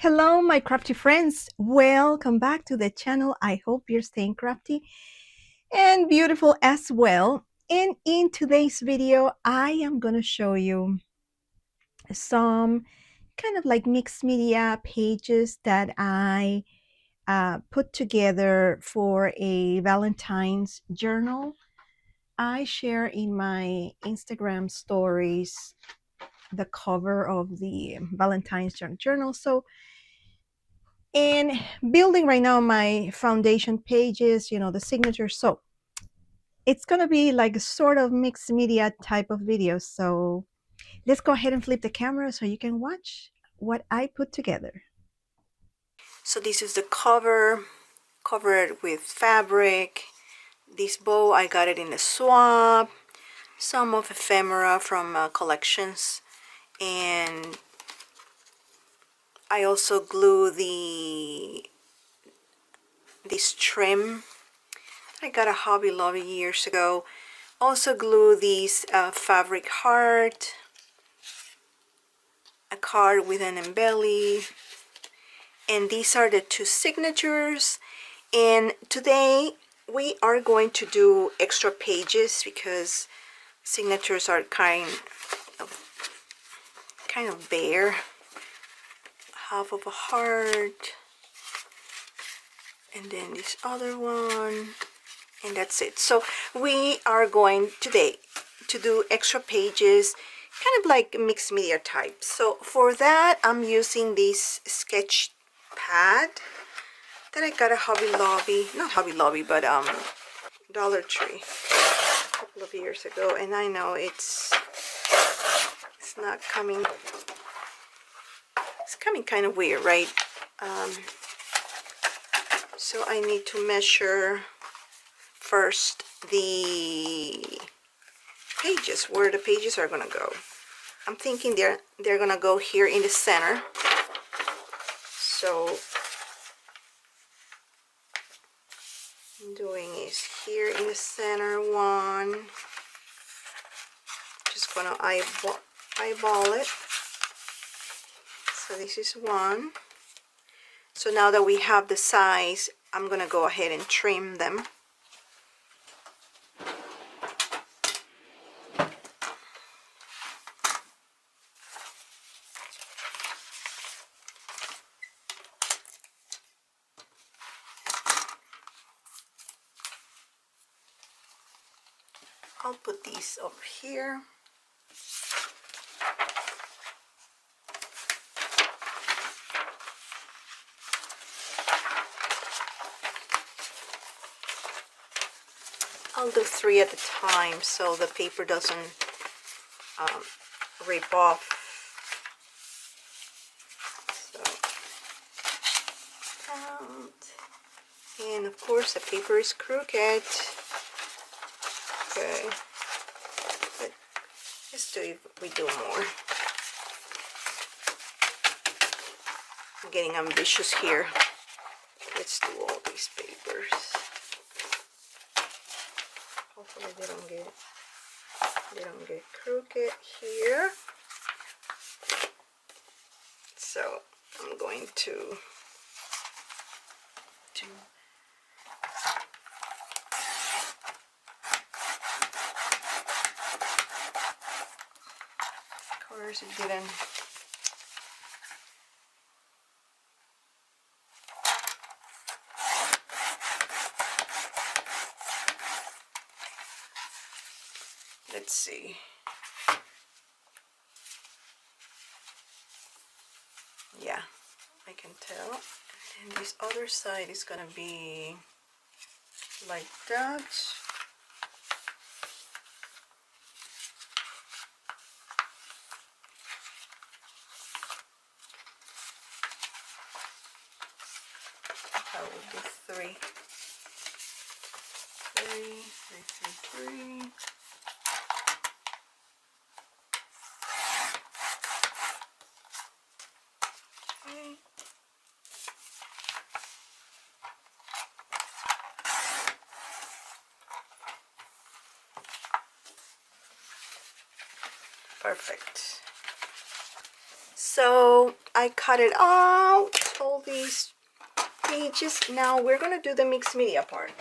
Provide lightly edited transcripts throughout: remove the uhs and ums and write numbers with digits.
Hello, my crafty friends. Welcome back to the channel. I hope you're staying crafty and beautiful as well. And in today's video, I am going to show you some kind of like mixed media pages that I put together for a Valentine's journal. I share in my Instagram stories the cover of the Valentine's journal. So and building right now my foundation pages, the signature. So it's going to be like a sort of mixed media type of video. So let's go ahead and flip the camera so you can watch what I put together. So this is the cover, covered with fabric. This bow, I got it in the swap. Some of ephemera from collections. And I also glue this trim. I got a Hobby Lobby years ago. Also glue these fabric heart, a card with an embelly, and these are the two signatures. And today we are going to do extra pages because signatures are kind of bare. Half of a heart, and then this other one, and that's it. So we are going today to do extra pages, kind of like mixed media type. So for that, I'm using this sketch pad that I got at Hobby Lobby, not Hobby Lobby, but Dollar Tree a couple of years ago. And I know it's not coming. It's coming kind of weird, right? So I need to measure first the pages, where the pages are gonna go. I'm thinking they're gonna go here in the center. So I'm doing is here in the center one. Just gonna eyeball it. So this is one. So now that we have the size, I'm gonna go ahead and trim them. I'll put these over here. I'll do 3 at a time so the paper doesn't rip off. So, and of course the paper is crooked. Okay, but let's do it. We do more. I'm getting ambitious here. Let's do all these papers. Hopefully they don't get crooked here. So I'm going to do of course it didn't. Let's see. Yeah, I can tell. And this other side is gonna be like that. I will do 3. 3. Okay. Perfect. So I cut it out, all these pages. Now we're gonna do the mixed media part.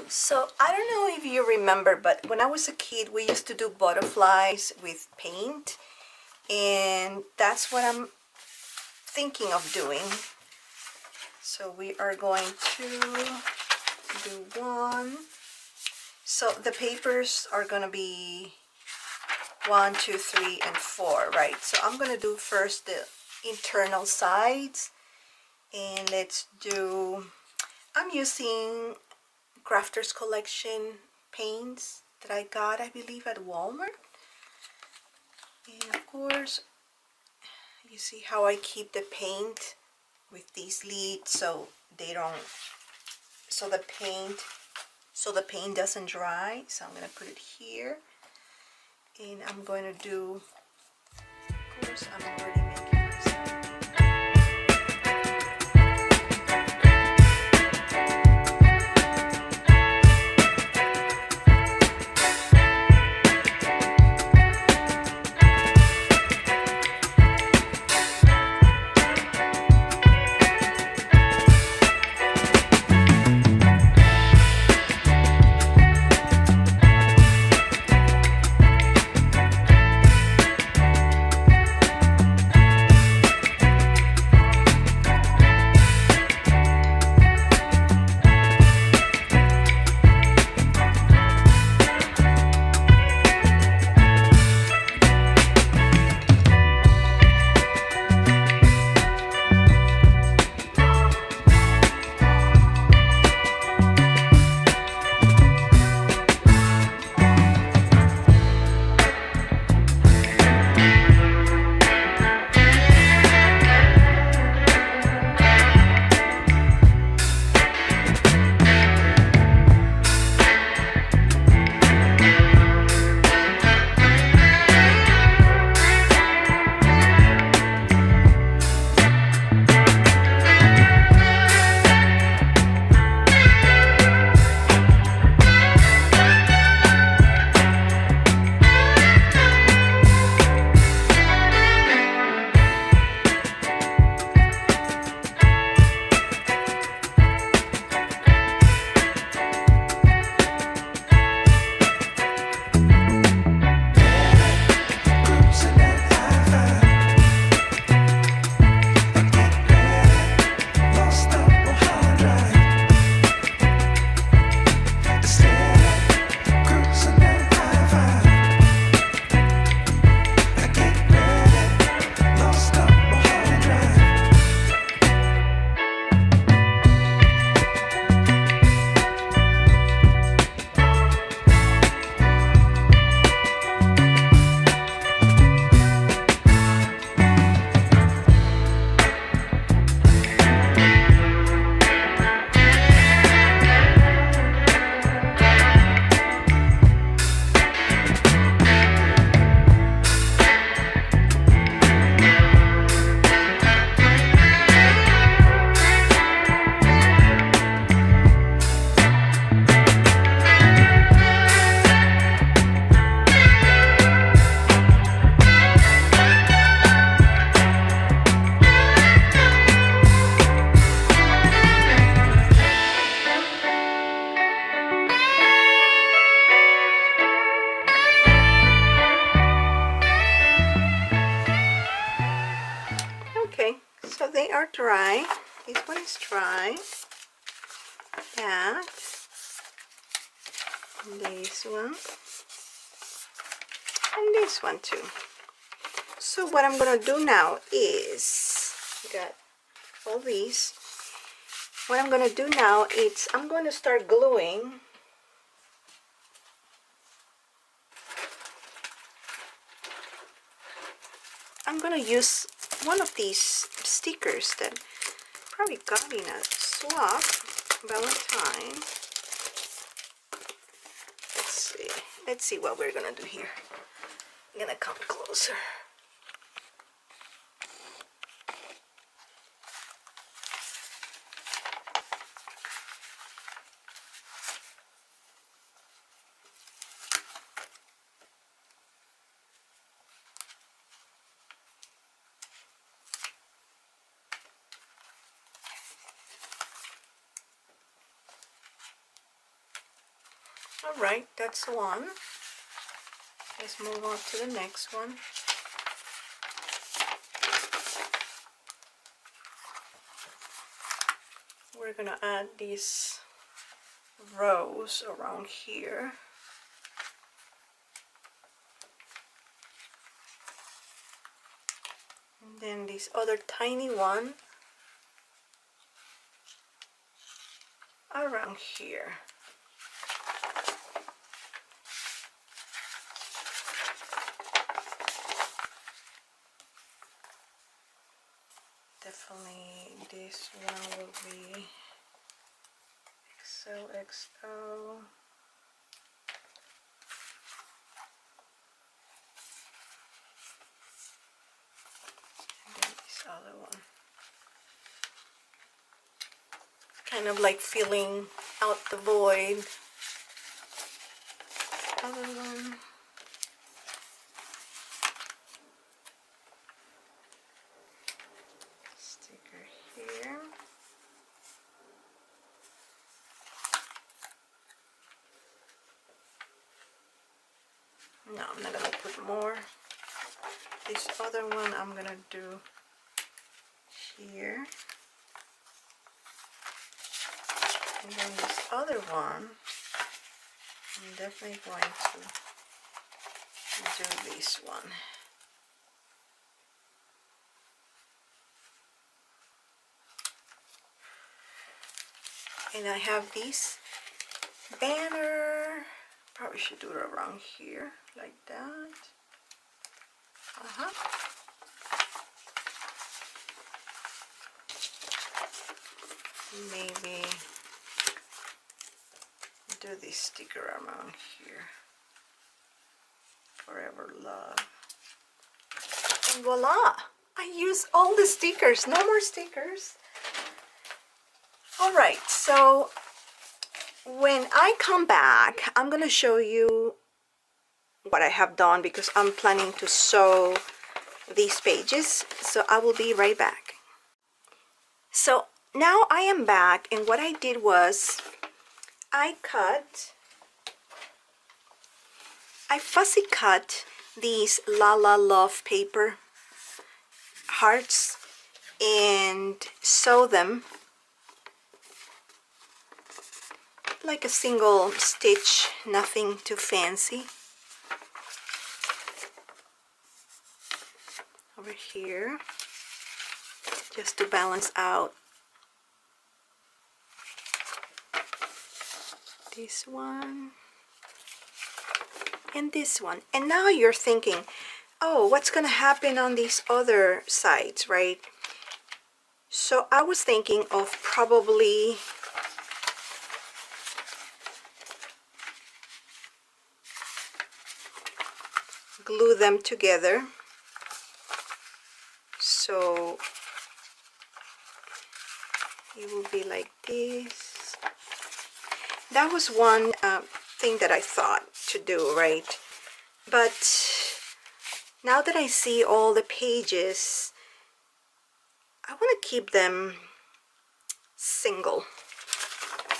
So I don't know if you remember, but when I was a kid, we used to do butterflies with paint, and that's what I'm thinking of doing. So we are going to do one. So the papers are going to be 1, 2, 3, and 4, right? So I'm going to do first the internal sides, and let's do, I'm using Crafters Collection paints that I got, I believe, at Walmart. And of course, you see how I keep the paint with these leads so they don't, so the paint doesn't dry. So I'm going to put it here, and I'm going to do, of course, I'm already making myself. So they are dry. This one is dry. That. And this one. And this one too. So what I'm going to do now is, got all these. What I'm going to do now is I'm going to start gluing. I'm going to use one of these stickers that probably got in a swap, Valentine. Let's see what we're going to do here. I'm going to come closer. All right, that's one. Let's move on to the next one. We're gonna add these rows around here. And then this other tiny one around here. Definitely this one will be XOXO. And then this other one. Kind of like filling out the void. Other one. Sticker here. No, I'm not gonna put more. This other one I'm gonna do here. And then this other one, I'm definitely going to do this one. And I have this banner. Probably should do it around here, like that. Maybe do this sticker around here. Forever love. And voila! I used all the stickers. No more stickers. Alright, so when I come back, I'm gonna show you what I have done because I'm planning to sew these pages. So I will be right back. So now I am back, and what I did was I fussy cut these La La Love paper hearts and sew them like a single stitch, nothing too fancy. Over here, just to balance out this one and this one. And now you're thinking, oh, what's gonna happen on these other sides, right? So I was thinking of probably glue them together. So it will be like this. That was one thing that I thought to do, right? But now that I see all the pages, I want to keep them single.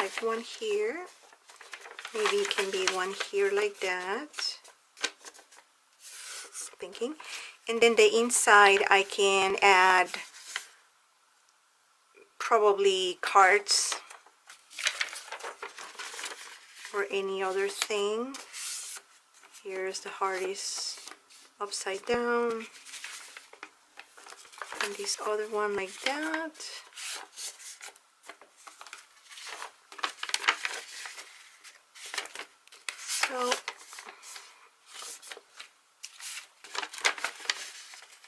Like one here. Maybe it can be one here like that. Thinking. And then the inside I can add probably cards or any other thing. Here's the heart is upside down, and this other one like that. So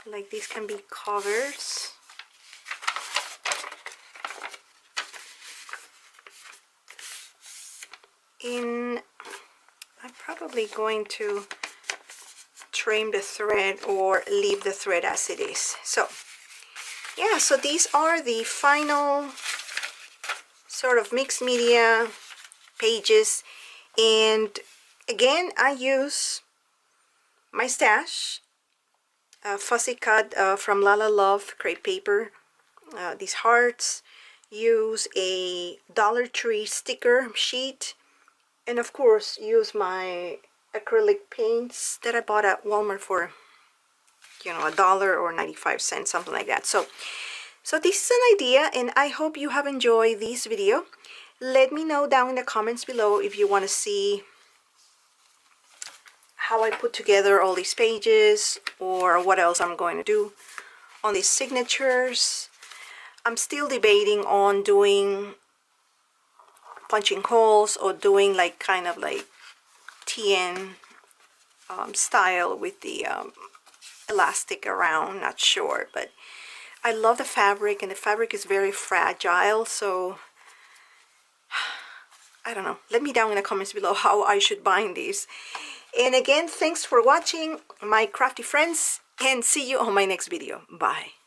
like these can be covers. I'm probably going to trim the thread or leave the thread as it is. So yeah, so these are the final sort of mixed media pages. And again, I use my stash, fussy cut from La La Love crepe paper, these hearts. Use a Dollar Tree sticker sheet, And of course, use my acrylic paints that I bought at Walmart for, you know, $1 or 95 cents, something like that. So this is an idea, and I hope you have enjoyed this video. Let me know down in the comments below if you want to see how I put together all these pages, or what else I'm going to do on these signatures. I'm still debating on doing punching holes or doing like kind of like TN style with the elastic around. Not sure, but I love the fabric, and the fabric is very fragile, so I don't know. Let me down in the comments below how I should bind these. And again, thanks for watching, my crafty friends, and see you on my next video. Bye.